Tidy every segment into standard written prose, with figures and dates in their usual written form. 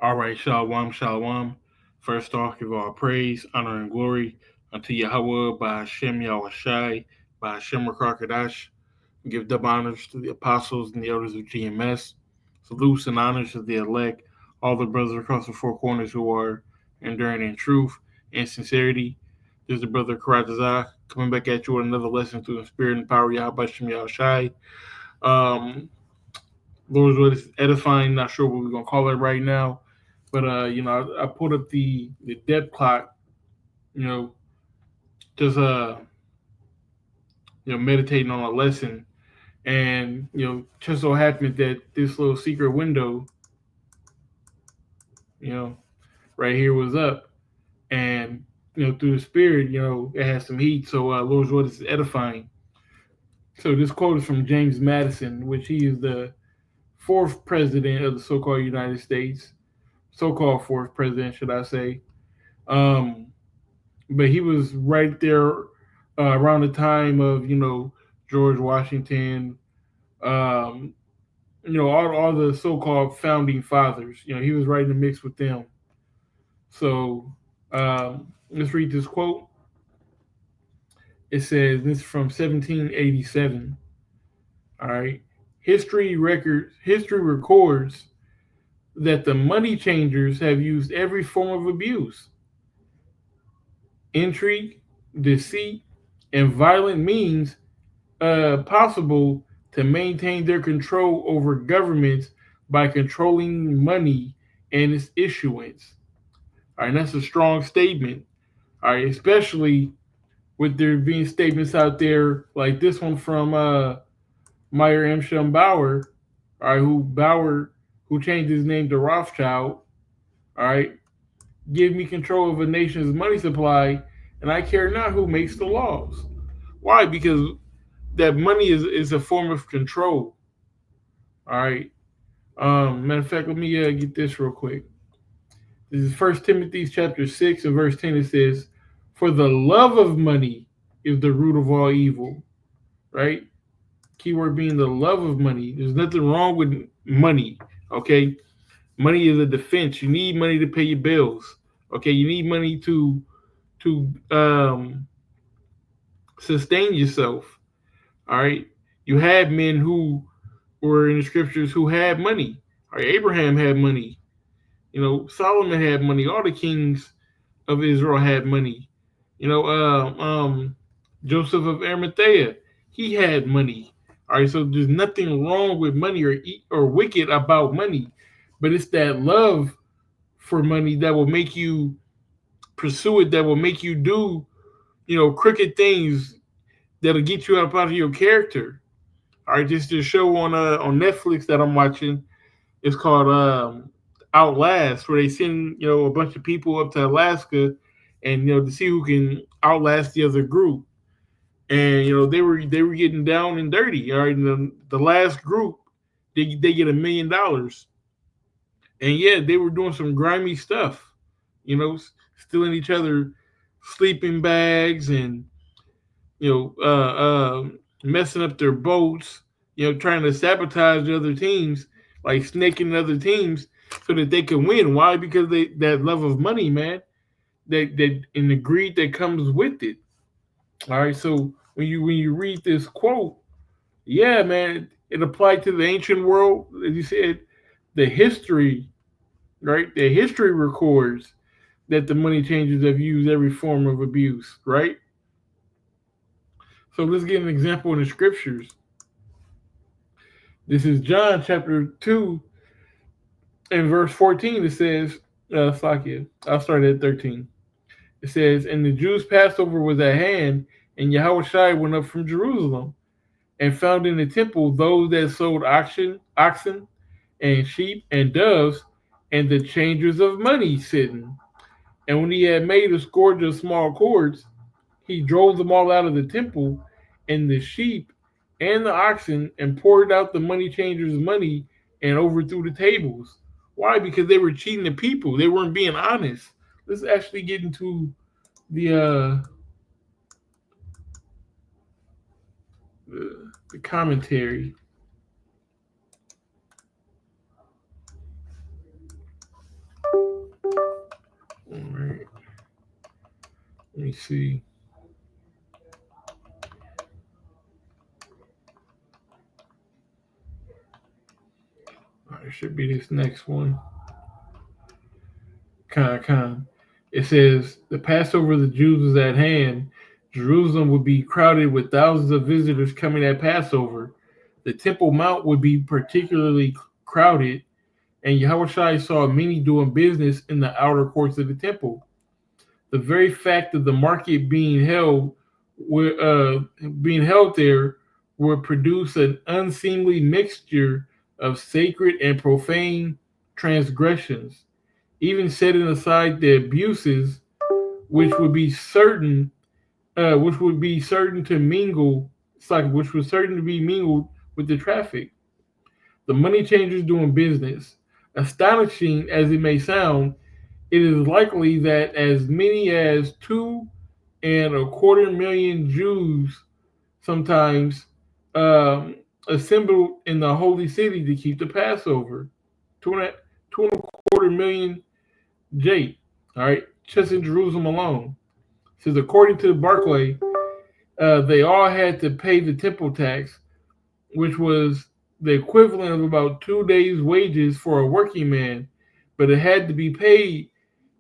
All right, Shalom, Shalom. First off, give all praise, honor, and glory unto Yahweh by Hashem Yahushai, by Hashem Rakakadash. Give double honors to the apostles and the elders of GMS. Salutes and honors to the elect, all the brothers across the four corners who are enduring in truth and sincerity. This is the brother Karatazah coming back at you with another lesson through the spirit and power of Yahweh Hashem Yahushai. Um, Lord's what is edifying, not sure what we're going to call it right now. But I pulled up the depth clock, you know, just meditating on a lesson, and just so happened that this little secret window, you know, right here was up, and through the spirit, it has some heat. So Lord's word is edifying. So this quote is from James Madison, which he is the fourth president of the so-called United States, so-called fourth president, should I say? Um, but he was right there around the time of George Washington, um, all the so-called founding fathers. He was right in the mix with them. So let's read this quote. It says this is from 1787. All right, history records that the money changers have used every form of abuse, intrigue, deceit, and violent means possible to maintain their control over governments by controlling money and its issuance. All right, and that's a strong statement. All right, especially with there being statements out there like this one from Meyer M. Bauer, all right, who changed his name to Rothschild. All right, give me control of a nation's money supply, and I care not who makes the laws. Why? Because that money is a form of control. All right. Matter of fact, let me get this real quick. This is First Timothy chapter 6 and verse 10. It says, "For the love of money is the root of all evil." Right. Keyword being the love of money. There's nothing wrong with money. Okay. Money is a defense. You need money to pay your bills. Okay. You need money to sustain yourself. All right. You had men who were in the scriptures who had money. All right. Abraham had money. Solomon had money. All the kings of Israel had money. You know, Joseph of Arimathea, he had money. All right, so there's nothing wrong with money or wicked about money, but it's that love for money that will make you pursue it, that will make you do, crooked things that'll get you out of your character. All right, just a show on Netflix that I'm watching. It's called Outlast, where they send a bunch of people up to Alaska, and to see who can outlast the other group. And they were getting down and dirty. All right, and the last group, they get $1 million, and yeah, they were doing some grimy stuff. Stealing each other sleeping bags, and you know messing up their boats. Trying to sabotage the other teams, like snaking other teams so that they can win. Why? Because that love of money, man. That and the greed that comes with it. All right. So when you read this quote, yeah, man, it applied to the ancient world. As you said, the history, right? The history records that the money changers have used every form of abuse, right? So let's get an example in the scriptures. This is John chapter 2 and verse 14. It says, Slakia, I'll start at 13. It says, "And the Jews' Passover was at hand, and Yahushua went up from Jerusalem, and found in the temple those that sold oxen and sheep and doves, and the changers of money sitting. And when he had made a scourge of small cords, he drove them all out of the temple, and the sheep and the oxen, and poured out the money changers' money and overthrew the tables." Why? Because they were cheating the people. They weren't being honest. Let's actually get into the commentary. me see. All right, it should be this next one. Kind. It says the Passover of the Jews was at hand. Jerusalem would be crowded with thousands of visitors coming at Passover. The Temple Mount would be particularly crowded, and Yahushua saw many doing business in the outer courts of the temple. The very fact of the market being held there would produce an unseemly mixture of sacred and profane transgressions, even setting aside the abuses which would be certain, to mingle, which was certain to be mingled with the traffic. The money changers doing business. Astonishing as it may sound, it is likely that as many as 2.25 million Jews sometimes assembled in the holy city to keep the Passover. Two and a quarter million J, all right, just in Jerusalem alone. It says according to Barclay, they all had to pay the temple tax, which was the equivalent of about 2 days' wages for a working man, but it had to be paid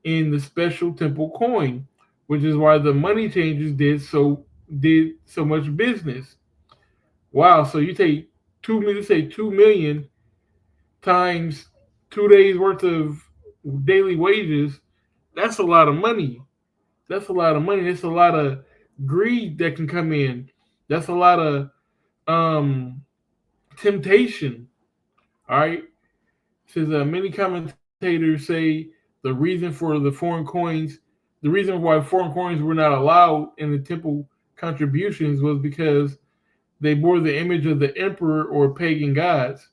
in the special temple coin, which is why the money changers did so much business. Wow! So you take 2 million, say 2 million times 2 days worth of daily wages. That's a lot of money. That's a lot of money. That's a lot of greed that can come in. That's a lot of um, temptation. All right. It says many commentators say the reason for the reason why foreign coins were not allowed in the temple contributions was because they bore the image of the emperor or pagan gods.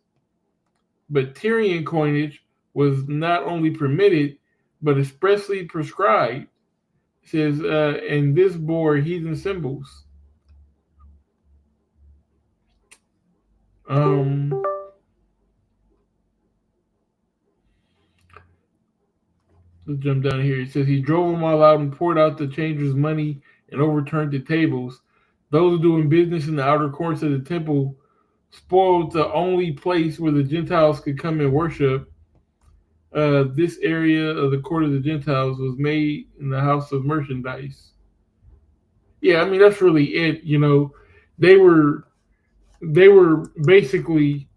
But Tyrian coinage was not only permitted but expressly prescribed. It says, and this bore heathen symbols. Um, let's jump down here. It says he drove them all out and poured out the changers' money and overturned the tables. Those doing business in the outer courts of the temple spoiled the only place where the Gentiles could come and worship. This area of the court of the Gentiles was made in the house of merchandise. Yeah, I mean that's really it. They were they were basically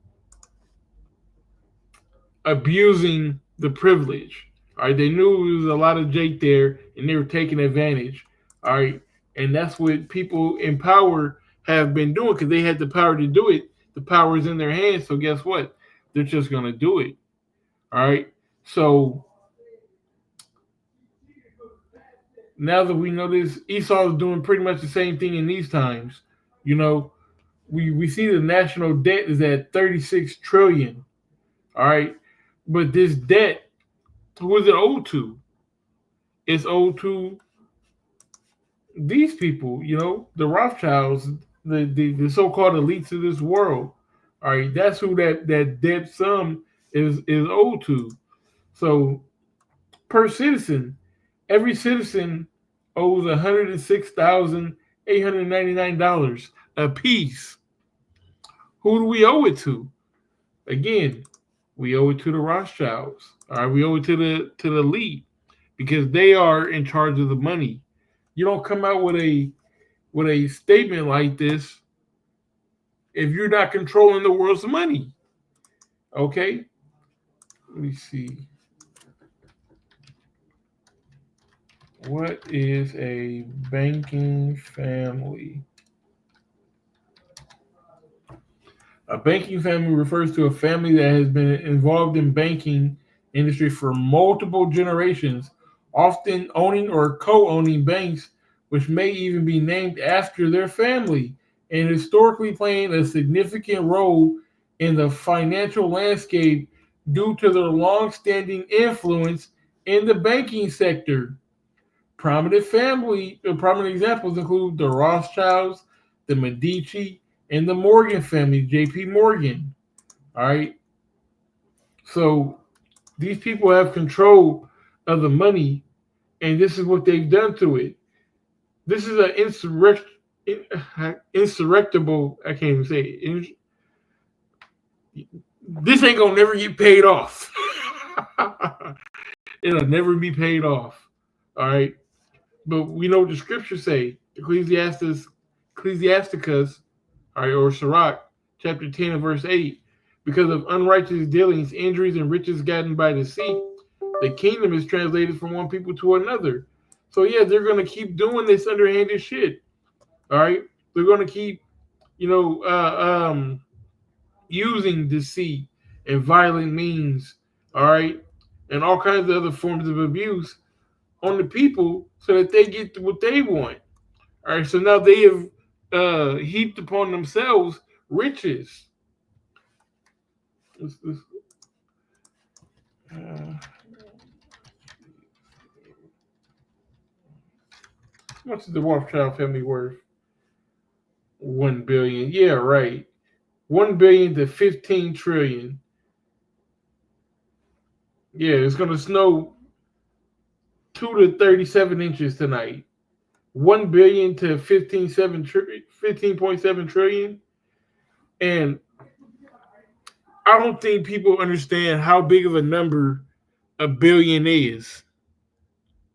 abusing the privilege. All right, they knew there was a lot of Jake there, and they were taking advantage. All right, and that's what people in power have been doing because they had the power to do it. The power is in their hands, so guess what? They're just gonna do it. All right. So now that we know this, Esau is doing pretty much the same thing in these times. You know, we see the national debt is at 36 trillion. All right, but this debt, who is it owed to? It's owed to these people. The Rothschilds, the so-called elites of this world. All right, that's who that debt sum is owed to. So per citizen, every citizen owes $106,899 a piece. Who do we owe it to? Again, we owe it to the Rothschilds. All right, we owe it to the elite because they are in charge of the money. You don't come out with a statement like this if you're not controlling the world's money. Okay? Let me see. What is a banking family? A banking family refers to a family that has been involved in banking industry for multiple generations, often owning or co-owning banks, which may even be named after their family, and historically playing a significant role in the financial landscape due to their long-standing influence in the banking sector. Prominent examples include the Rothschilds, the Medici, and the Morgan family, J.P. Morgan. All right. So these people have control of the money, and this is what they've done to it. This is an insurrectable. I can't even say it. This ain't gonna never get paid off. It'll never be paid off. All right. But we know what the scriptures say. Ecclesiasticus, all right, or Sirach, chapter 10 and verse 8. Because of unrighteous dealings, injuries, and riches gotten by deceit, the kingdom is translated from one people to another. So yeah, they're gonna keep doing this underhanded shit. All right. They're gonna keep, you know, using deceit and violent means, all right, and all kinds of other forms of abuse on the people so that they get what they want. All right, so now they have heaped upon themselves riches. How much is the Rothschild family worth? 1 billion. Yeah, right. 1 billion to 15 trillion. Yeah, it's gonna snow 2 to 37 inches tonight. 1 billion to 15.7 trillion. And I don't think people understand how big of a number a billion is.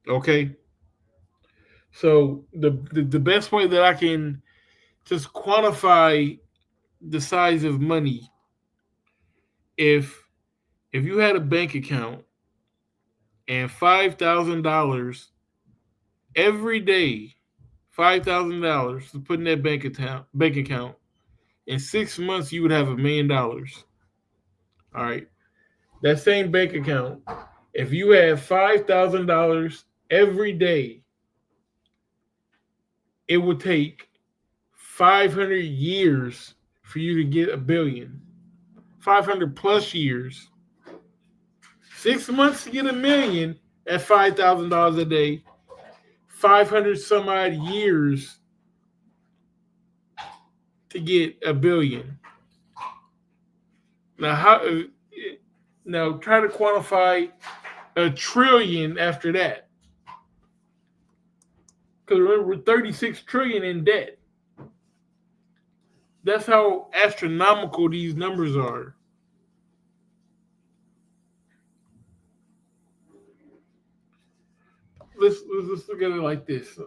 Okay. So the best way that I can just quantify the size of money, if you had a bank account and $5,000 every day, $5,000 to put in that bank account, in 6 months you would have $1 million. All right. That same bank account, if you had $5,000 every day, it would take 500 years for you to get a billion. 500 plus years. 6 months to get a million at $5,000 a day. 500 some odd years to get a billion. Now try to quantify a trillion after that. Because remember, we're 36 trillion in debt. That's how astronomical these numbers are. Let's look at it like this.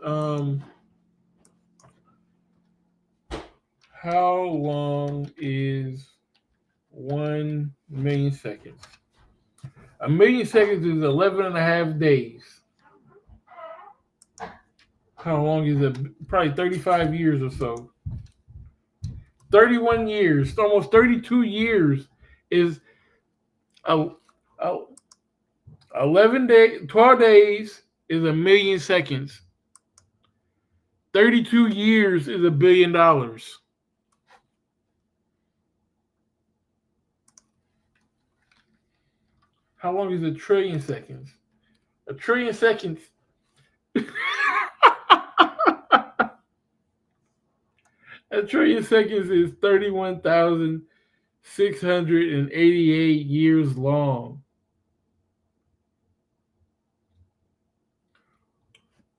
How long is 1 million seconds? A million seconds is 11 and a half days. How long is it? Probably 35 years or so. 31 years, almost 32 years is a 12 days is a million seconds. 32 years is $1 billion. How long is a trillion seconds? A trillion seconds. A trillion seconds is 31,688 years long.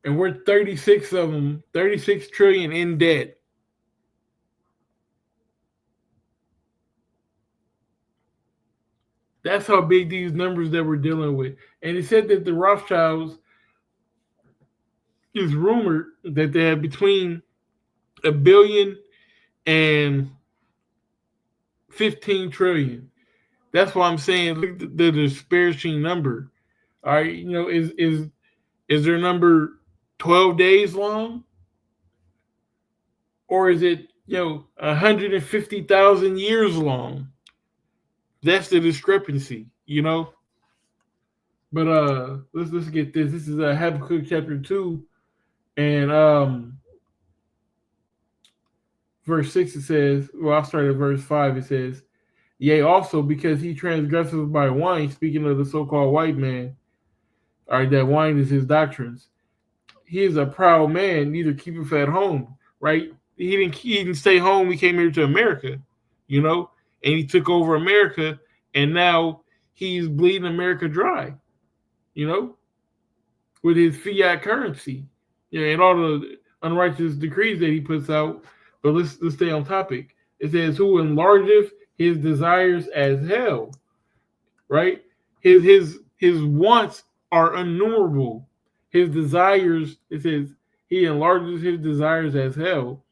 And we're 36 of them, 36 trillion in debt. That's how big these numbers that we're dealing with. And it said that the Rothschilds is rumored that they have between a billion and 15 trillion. That's why I'm saying look at the disparaging number. All right, is their number 12 days long? Or is it, 150,000 years long? That's the discrepancy. But let's get this. This is Habakkuk chapter 2 and verse 6. It says, well, I'll start at verse 5. It says, yea, also because he transgresses by wine, speaking of the so-called white man, all right, that wine is his doctrines. He is a proud man, neither keepeth at home, right? He didn't stay home. He came here to America, and he took over America, and now he's bleeding America dry, with his fiat currency, and all the unrighteous decrees that he puts out. But let's stay on topic. It says, "Who enlargeth his desires as hell." Right? His wants are innumerable. His desires, it says, he enlarges his desires as hell.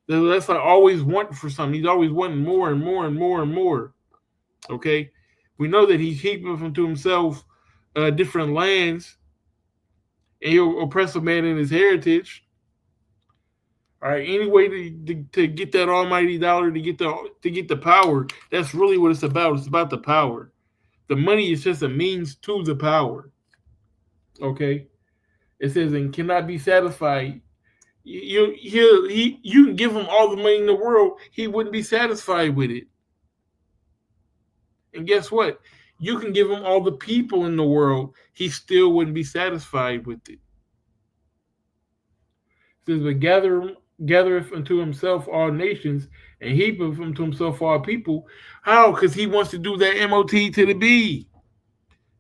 That's like always wanting for something. He's always wanting more and more and more and more. Okay, we know that he's heaping unto himself different lands, and he'll oppress a man in his heritage. All right, any way to get that almighty dollar, to get the power. That's really what it's about. It's about the power. The money is just a means to the power. Okay, it says, and cannot be satisfied. You can give him all the money in the world, he wouldn't be satisfied with it. And guess what? You can give him all the people in the world, he still wouldn't be satisfied with it. It says, but gathereth unto himself all nations, and heapeth unto himself all people. How? Because he wants to do that MOT to the B.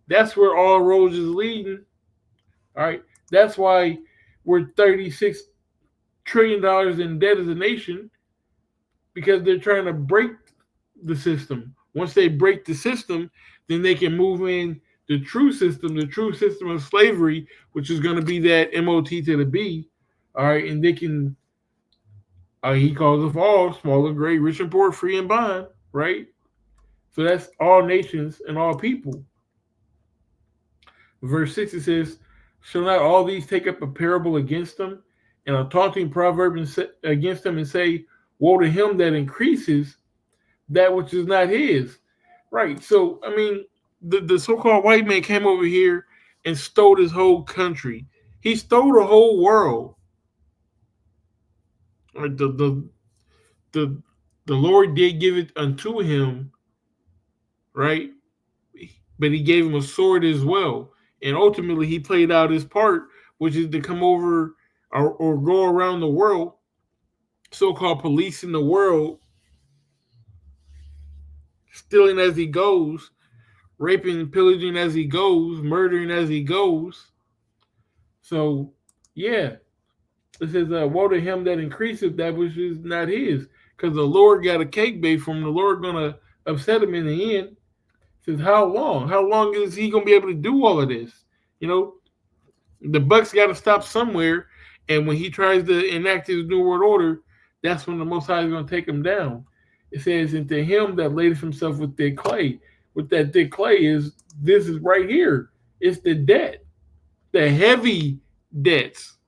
That's where all roads is leading. All right. That's why we're $36 trillion in debt as a nation, because they're trying to break the system. Once they break the system, then they can move in the true system of slavery, which is going to be that MOT to the B. All right. And they can, he calls us all small and great, rich and poor, free and bond. Right. So that's all nations and all people. Verse 6, it says, shall not all these take up a parable against them, and a taunting proverb against them, and say, woe to him that increases that which is not his. Right. So, I mean, the so-called white man came over here and stole his whole country. He stole the whole world. Right. The Lord did give it unto him, right? But he gave him a sword as well. And ultimately, he played out his part, which is to come over or go around the world, so-called policing the world, stealing as he goes, raping and pillaging as he goes, murdering as he goes. So, yeah, it says, woe to him that increaseth that which is not his, because the Lord got a cake bait from him. The Lord going to upset him in the end. Says, how long? How long is he going to be able to do all of this? You know, the Bucks got to stop somewhere. And when he tries to enact his New World Order, that's when the Most High is going to take him down. It says, and to him that ladeth himself with thick clay. What that thick clay is, this is right here. It's the debt, the heavy debts.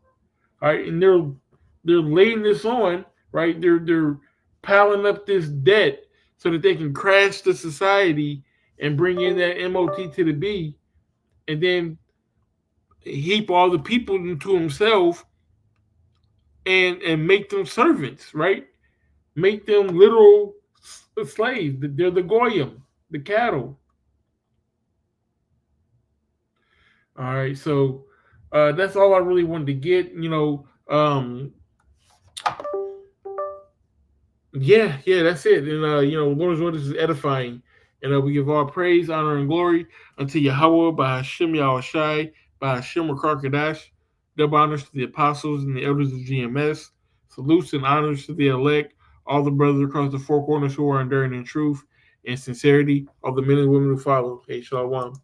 All right, and they're laying this on, right? They're piling up this debt so that they can crash the society and bring in that MOT to the B, and then heap all the people into himself and make them servants, right? Make them literal slaves. They're the goyim, the cattle. All right, so that's all I really wanted to get. Yeah, that's it. And Lord's word is edifying. And we give all praise, honor, and glory unto Yahweh by Hashem Yahushai, by Hashem Rakar Double honors to the apostles and the elders of GMS. Salutes and honors to the elect, all the brothers across the four corners who are enduring in truth and sincerity, all the men and women who follow. Hey, Shalom.